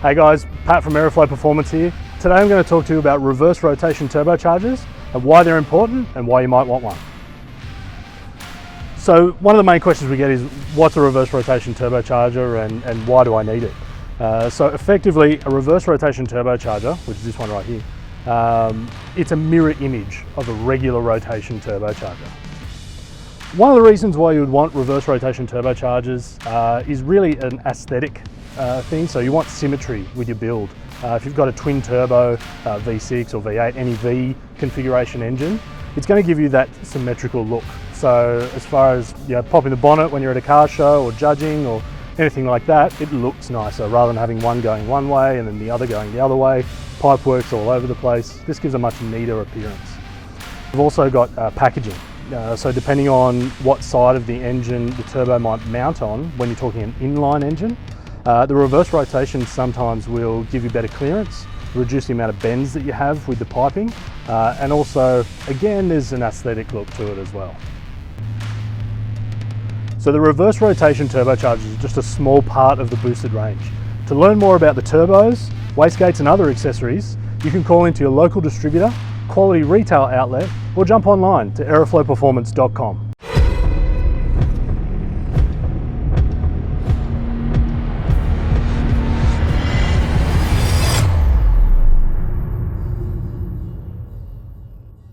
Hey guys, Pat from Aeroflow Performance here. Today I'm going to talk to you about reverse rotation turbochargers and why they're important and why you might want one. So one of the main questions we get is, what's a reverse rotation turbocharger and why do I need it? So effectively, a reverse rotation turbocharger, which is this one right here, it's a mirror image of a regular rotation turbocharger. One of the reasons why you would want reverse rotation turbochargers is really an aesthetic thing. So you want symmetry with your build. If you've got a twin turbo V6 or V8, any V configuration engine, it's going to give you that symmetrical look. So as far as popping the bonnet when you're at a car show or judging or anything like that, it looks nicer rather than having one going one way and then the other going the other way. Pipework's all over the place. This gives a much neater appearance. We've also got packaging. So depending on what side of the engine the turbo might mount on, when you're talking an inline engine, the reverse rotation sometimes will give you better clearance, reduce the amount of bends that you have with the piping, and also, again, there's an aesthetic look to it as well. So the reverse rotation turbocharger is just a small part of the boosted range. To learn more about the turbos, wastegates and other accessories, you can call into your local distributor, quality retail outlet, or jump online to aeroflowperformance.com.